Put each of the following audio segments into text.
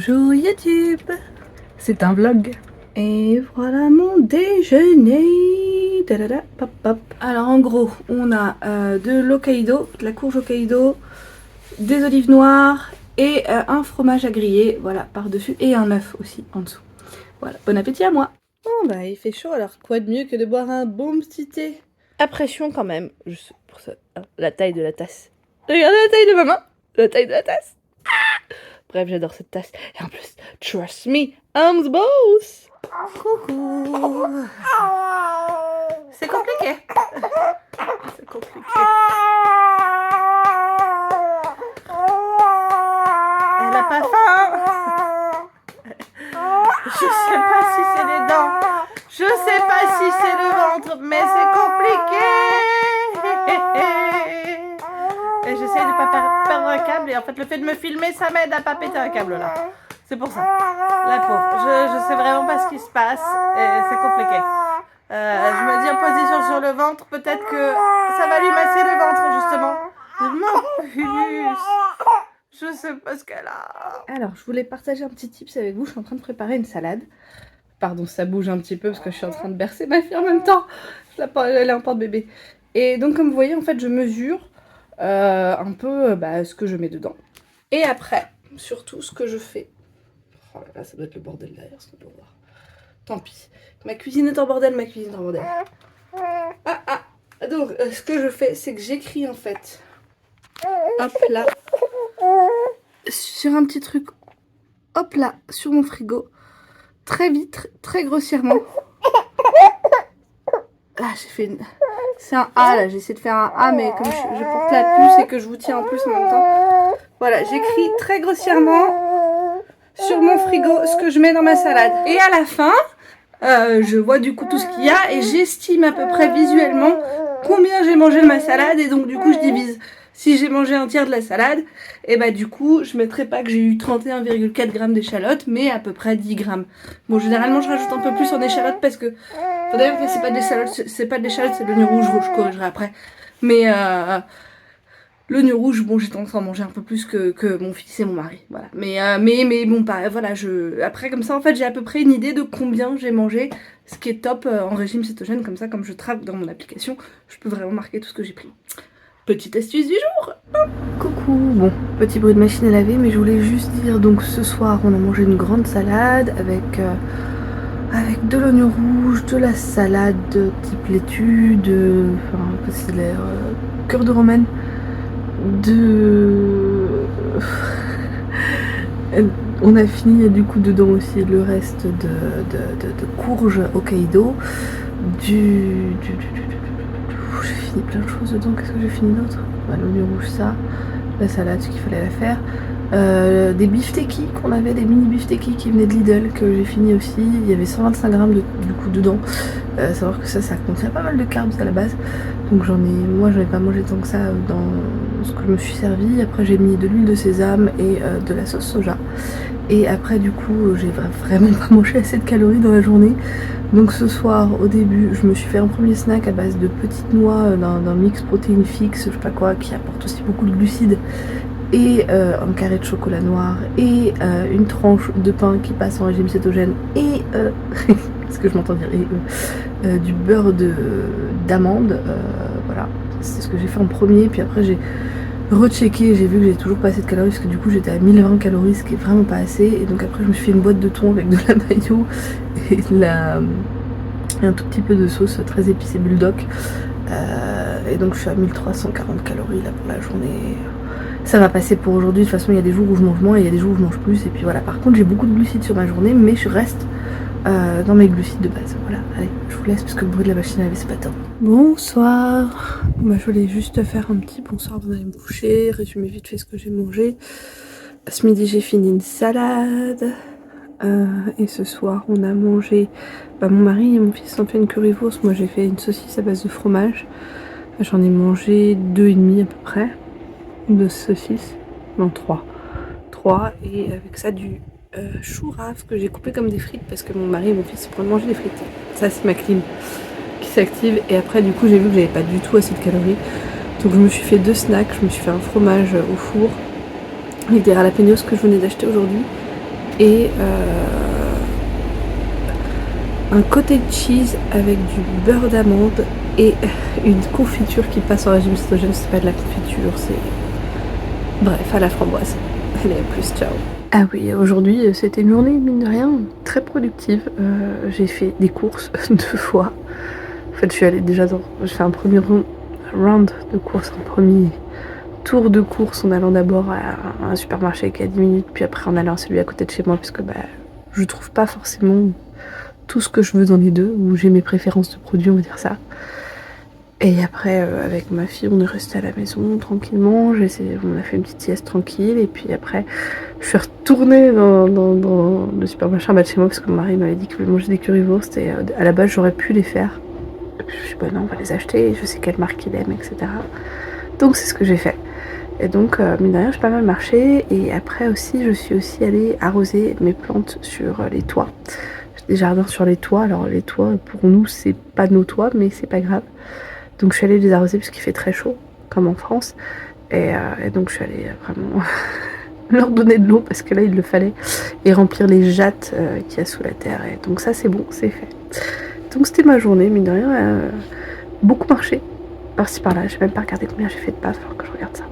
Bonjour YouTube, c'est un vlog. Et voilà mon déjeuner. Tadada, pop, pop. Alors en gros, on a de l'Hokkaido, de la courge Hokkaido, des olives noires et un fromage à griller, voilà, par-dessus, et un œuf aussi en dessous. Voilà, bon appétit à moi. Bon bah il fait chaud, alors quoi de mieux que de boire un bon petit thé à pression quand même, juste pour ça, la taille de la tasse. Regardez la taille de ma main, la taille de la tasse. Bref, j'adore cette tasse. Et en plus, trust me, I'm the boss. Coucou. C'est compliqué. C'est compliqué. Elle a pas faim. Je sais pas si c'est les dents. Je sais pas si c'est le ventre, mais c'est compliqué. Et j'essaye de pas perdre un câble, et en fait le fait de me filmer ça m'aide à pas péter un câble là. C'est pour ça. La pauvre. Je sais vraiment pas ce qui se passe et c'est compliqué. Je me dis en position sur le ventre, peut-être que ça va lui masser le ventre justement. Je sais pas ce qu'elle a. Alors je voulais partager un petit tips avec vous. Je suis en train de préparer une salade. Pardon, ça bouge un petit peu parce que je suis en train de bercer ma fille en même temps. Elle est en porte-bébé. Et donc comme vous voyez en fait je mesure un peu ce que je mets dedans. Et après, surtout ce que je fais. Oh là là, ça doit être le bordel derrière ce qu'on peut voir. Tant pis. Ma cuisine est en bordel, ma cuisine est en bordel. Donc, ce que je fais, c'est que j'écris en fait. Hop là. Sur un petit truc. Hop là, sur mon frigo. Très vite, très grossièrement. Ah, j'ai fait une... C'est un A là, j'ai essayé de faire un A, mais comme je porte la puce et que je vous tiens en plus en même temps. Voilà, j'écris très grossièrement sur mon frigo ce que je mets dans ma salade. Et à la fin, je vois du coup tout ce qu'il y a et j'estime à peu près visuellement combien j'ai mangé de ma salade. Et donc du coup je divise. Si j'ai mangé un tiers de la salade, et bah du coup je mettrai pas que j'ai eu 31,4 grammes d'échalotes, mais à peu près 10 grammes. Bon, généralement je rajoute un peu plus en échalotes parce que... Enfin, d'ailleurs c'est pas de l'échalote, c'est de l'oignon rouge, je corrigerai après. Mais l'oignon rouge, bon, j'ai tendance à en manger un peu plus que mon fils et mon mari, voilà. Mais bon, pas, voilà, après comme ça en fait j'ai à peu près une idée de combien j'ai mangé, ce qui est top en régime cétogène, comme ça, comme je traque dans mon application, je peux vraiment marquer tout ce que j'ai pris. Petite astuce du jour. Coucou, bon, petit bruit de machine à laver, mais je voulais juste dire, donc ce soir on a mangé une grande salade avec de l'oignon rouge, de la salade type laitue, enfin c'est l'air cœur de romaine, on a fini du coup dedans aussi le reste de courge Hokkaido, j'ai fini plein de choses dedans. Qu'est-ce que j'ai fini d'autre? L'oignon rouge, ça, la salade, ce qu'il fallait la faire, des beefsteaks qu'on avait, des mini beefsteaks qui venaient de Lidl, que j'ai fini aussi. Il y avait 125 grammes du coup dedans. Savoir que ça contient pas mal de carbs à la base, donc moi j'en ai pas mangé tant que ça dans ce que je me suis servi. Après j'ai mis de l'huile de sésame et de la sauce soja, et après du coup j'ai vraiment pas mangé assez de calories dans la journée. Donc ce soir au début je me suis fait un premier snack à base de petites noix d'un mix protéine fixe, je sais pas quoi, qui apporte aussi beaucoup de glucides, et un carré de chocolat noir, et une tranche de pain qui passe en régime cétogène, et ce que je m'entends dire, et du beurre d'amande, voilà, c'est ce que j'ai fait en premier. Puis après j'ai rechecké, j'ai vu que j'ai toujours pas assez de calories, parce que du coup j'étais à 1020 calories, ce qui est vraiment pas assez. Et donc après je me suis fait une boîte de thon avec de la mayo et un tout petit peu de sauce très épicée bulldog, et donc je suis à 1340 calories là pour la journée. Ça va passer pour aujourd'hui. De toute façon il y a des jours où je mange moins et il y a des jours où je mange plus, et puis voilà. Par contre j'ai beaucoup de glucides sur ma journée, mais je reste dans mes glucides de base. Voilà, allez, je vous laisse parce que le bruit de la machine à laver c'est pas top. Bonsoir. Je voulais juste faire un petit bonsoir avant d'aller me coucher, résumer vite fait ce que j'ai mangé. Ce midi j'ai fini une salade, et ce soir on a mangé, mon mari et mon fils ont fait une currywurst, moi j'ai fait une saucisse à base de fromage. J'en ai mangé 2,5 à peu près de saucisses, non 3, et avec ça du chou rave que j'ai coupé comme des frites parce que mon mari et mon fils se prennent manger des frites. Ça c'est ma clim qui s'active, et après du coup j'ai vu que j'avais pas du tout assez de calories, donc je me suis fait 2 snacks. Je me suis fait un fromage au four avec des jalapenos que je venais d'acheter aujourd'hui, et un cottage cheese avec du beurre d'amande et une confiture qui passe en régime cétogène. C'est pas de la confiture, c'est... Bref, à la framboise. Allez, à plus, ciao. Ah oui, aujourd'hui c'était une journée, mine de rien, très productive. J'ai fait des courses 2 fois. En fait, je suis allée déjà j'ai fait un premier round de courses, un premier tour de course en allant d'abord à un supermarché qui est à 10 minutes, puis après en allant à celui à côté de chez moi, parce que je trouve pas forcément tout ce que je veux dans les deux, ou j'ai mes préférences de produits, on va dire ça. Et après, avec ma fille, on est resté à la maison tranquillement, on a fait une petite sieste tranquille, et puis après, je suis retournée dans le supermarché en bas de chez moi, parce que mon mari m'avait dit qu'il voulait manger des currywurst, et à la base, j'aurais pu les faire. Et puis je me suis dit, bah non, on va les acheter, je sais quelle marque il aime, etc. Donc c'est ce que j'ai fait. Et donc, mine de rien, j'ai pas mal marché, et après aussi, je suis aussi allée arroser mes plantes sur les toits. J'ai des jardins sur les toits, alors les toits, pour nous, c'est pas nos toits, mais c'est pas grave. Donc je suis allée les arroser parce qu'il fait très chaud, comme en France. Et donc je suis allée vraiment leur donner de l'eau parce que là il le fallait. Et remplir les jattes qu'il y a sous la terre. Et donc ça c'est bon, c'est fait. Donc c'était ma journée, mine de rien. Beaucoup marché. Par-ci par-là, j'ai même pas regardé combien j'ai fait de pas, il faut que je regarde ça.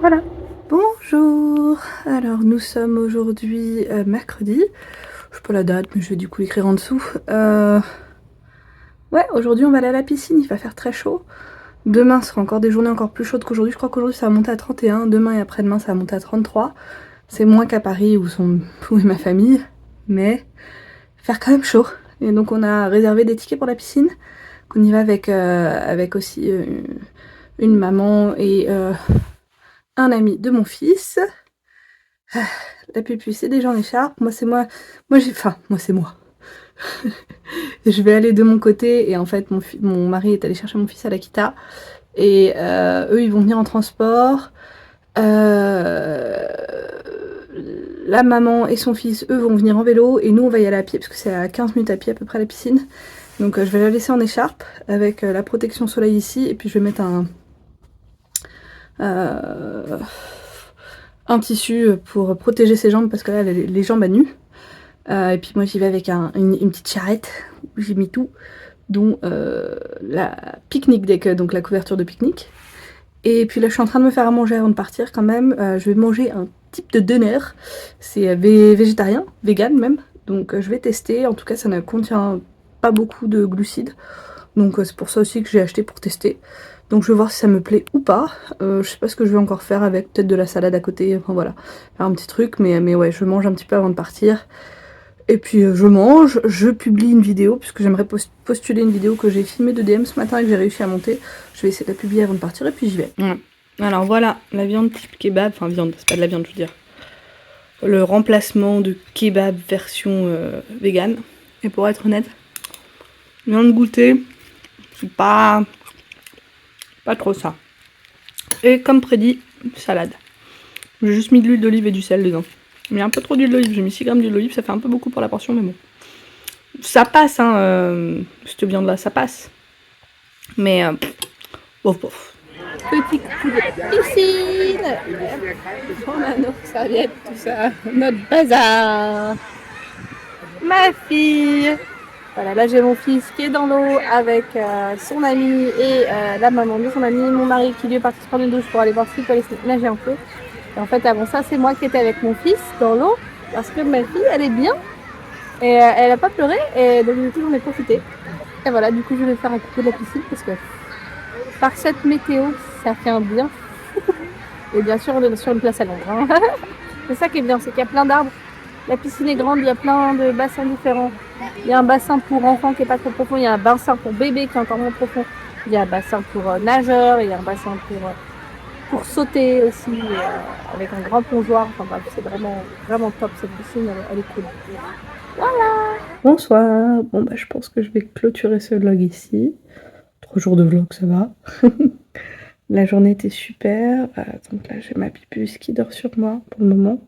Voilà. Bonjour. Alors nous sommes aujourd'hui mercredi. Je sais pas la date, mais je vais du coup l'écrire en dessous. Ouais, aujourd'hui on va aller à la piscine, il va faire très chaud. Demain sera encore des journées encore plus chaudes qu'aujourd'hui. Je crois qu'aujourd'hui ça va monter à 31, demain et après-demain ça va monter à 33. C'est moins qu'à Paris où est ma famille, mais faire quand même chaud. Et donc on a réservé des tickets pour la piscine. On y va avec aussi une maman et un ami de mon fils. La pupille c'est déjà en écharpe. Moi c'est moi. Moi c'est moi. Je vais aller de mon côté et en fait mon mari est allé chercher mon fils à l'Akita et eux ils vont venir en transport. La maman et son fils eux vont venir en vélo et nous on va y aller à pied parce que c'est à 15 minutes à pied à peu près la piscine. Donc je vais la laisser en écharpe avec la protection soleil ici et puis je vais mettre un tissu pour protéger ses jambes parce que là elle a les jambes à nu. Et puis moi j'y vais avec une petite charrette où j'ai mis tout, dont la pique-nique deck, donc la couverture de pique-nique. Et puis là je suis en train de me faire à manger avant de partir quand même. Je vais manger un type de döner, c'est végétarien, vegan même, donc je vais tester. En tout cas ça ne contient pas beaucoup de glucides, donc c'est pour ça aussi que j'ai acheté pour tester. Donc je vais voir si ça me plaît ou pas. Je sais pas ce que je vais encore faire avec, peut-être de la salade à côté, enfin voilà, faire un petit truc, mais ouais je mange un petit peu avant de partir. Et puis je mange, je publie une vidéo, puisque j'aimerais postuler une vidéo que j'ai filmée de DM ce matin et que j'ai réussi à monter. Je vais essayer de la publier avant de partir et puis j'y vais. Ouais. Alors voilà, la viande type kebab, enfin viande, c'est pas de la viande je veux dire. Le remplacement de kebab version vegan. Et pour être honnête, viande goûter, c'est pas trop ça. Et comme prédit, salade. J'ai juste mis de l'huile d'olive et du sel dedans. Mais un peu trop d'huile d'olive, j'ai mis 6 grammes d'huile d'olive, ça fait un peu beaucoup pour la portion, mais bon. Ça passe, hein, cette viande-là, ça passe. Mais, bof bof. Petit coup de piscine. On a nos serviettes, tout ça, notre bazar. Ma fille. Voilà, là j'ai mon fils qui est dans l'eau avec son ami et la maman de son ami. Mon mari qui lui est parti se prendre une douche pour aller voir s'il peut aller nager un peu. Et en fait, avant ça, c'est moi qui étais avec mon fils dans l'eau parce que ma fille, elle est bien et elle a pas pleuré et donc du coup, j'en ai profité. Et voilà, du coup, je vais faire un coucou de la piscine parce que par cette météo, ça fait un bien. Et bien sûr, on est sur une place à l'ombre. Hein. C'est ça qui est bien, c'est qu'il y a plein d'arbres. La piscine est grande, il y a plein de bassins différents. Il y a un bassin pour enfants qui est pas trop profond, il y a un bassin pour bébés qui est encore moins profond. Il y a un bassin pour nageurs, il y a un bassin pour sauter aussi, avec un grand plongeoir. Enfin bref, c'est vraiment top cette piscine, elle est cool. Voilà. Bonsoir. Bon je pense que je vais clôturer ce vlog ici. 3 jours de vlog, ça va. La journée était super. Donc là j'ai ma pipus qui dort sur moi pour le moment.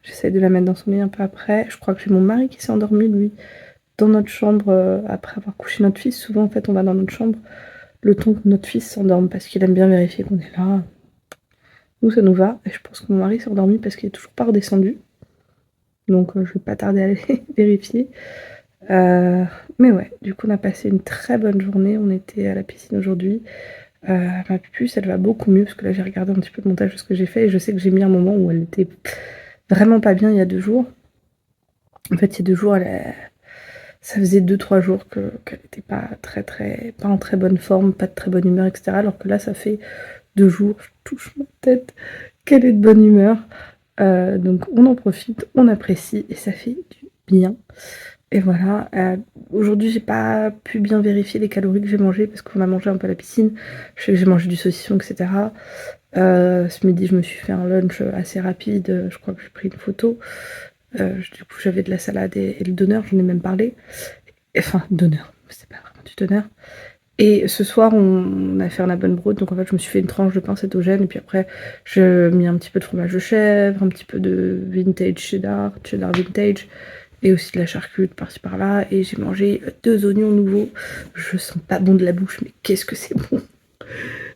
J'essaie de la mettre dans son lit un peu après. Je crois que j'ai mon mari qui s'est endormi lui dans notre chambre après avoir couché notre fils. Souvent en fait on va dans notre chambre le temps que notre fils s'endorme parce qu'il aime bien vérifier qu'on est là. Nous ça nous va et je pense que mon mari s'est endormi parce qu'il est toujours pas redescendu. donc je vais pas tarder à aller vérifier. Mais ouais, du coup on a passé une très bonne journée, on était à la piscine aujourd'hui. Ma puce elle va beaucoup mieux parce que là j'ai regardé un petit peu le montage de ce que j'ai fait et je sais que j'ai mis un moment où elle était vraiment pas bien il y a 2 jours. En fait, il y a 2 jours, ça faisait 2-3 jours qu'elle était pas pas en très bonne forme, pas de très bonne humeur et cetera, alors que là ça fait 2 jours, je touche ma tête, qu'elle est de bonne humeur. Donc on en profite, on apprécie et ça fait du bien. Et voilà, aujourd'hui j'ai pas pu bien vérifier les calories que j'ai mangées parce qu'on a mangé un peu à la piscine. Je sais que j'ai mangé du saucisson et cetera. Ce midi je me suis fait un lunch, assez rapide, je crois que j'ai pris une photo. Du coup j'avais de la salade et le donneur, j'en ai même parlé. Enfin donneur, c'est pas vraiment du donneur. Et ce soir, on a fait un Abendbrot, donc en fait, je me suis fait une tranche de pain cétogène, et puis après, j'ai mis un petit peu de fromage de chèvre, un petit peu de vintage cheddar vintage, et aussi de la charcuterie par-ci par-là, et j'ai mangé 2 oignons nouveaux. Je sens pas bon de la bouche, mais qu'est-ce que c'est bon!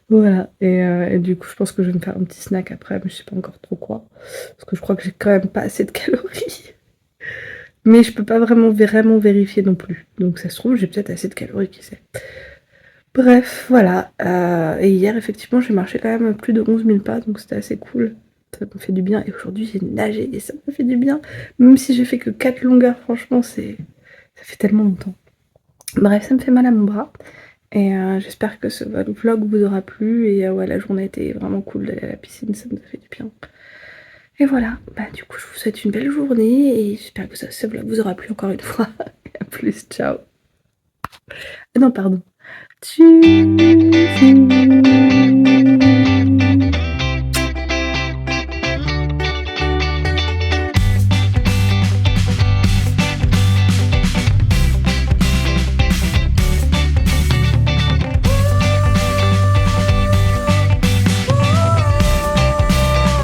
Voilà, et du coup, je pense que je vais me faire un petit snack après, mais je sais pas encore trop quoi, parce que je crois que j'ai quand même pas assez de calories. Mais je peux pas vraiment vérifier non plus. Donc ça se trouve, j'ai peut-être assez de calories, qui sait. Bref, voilà. Et hier, effectivement, j'ai marché quand même plus de 11 000 pas, donc c'était assez cool. Ça me fait du bien. Et aujourd'hui, j'ai nagé et ça me fait du bien. Même si j'ai fait que 4 longueurs, franchement, ça fait tellement longtemps. Bref, ça me fait mal à mon bras. Et j'espère que ce vlog vous aura plu. Et ouais, la journée était vraiment cool d'aller à la piscine, ça me fait du bien. Et voilà, bah du coup, je vous souhaite une belle journée et j'espère que ce vlog vous aura plu encore une fois. A plus, ciao. Ah non, pardon. Tschüss.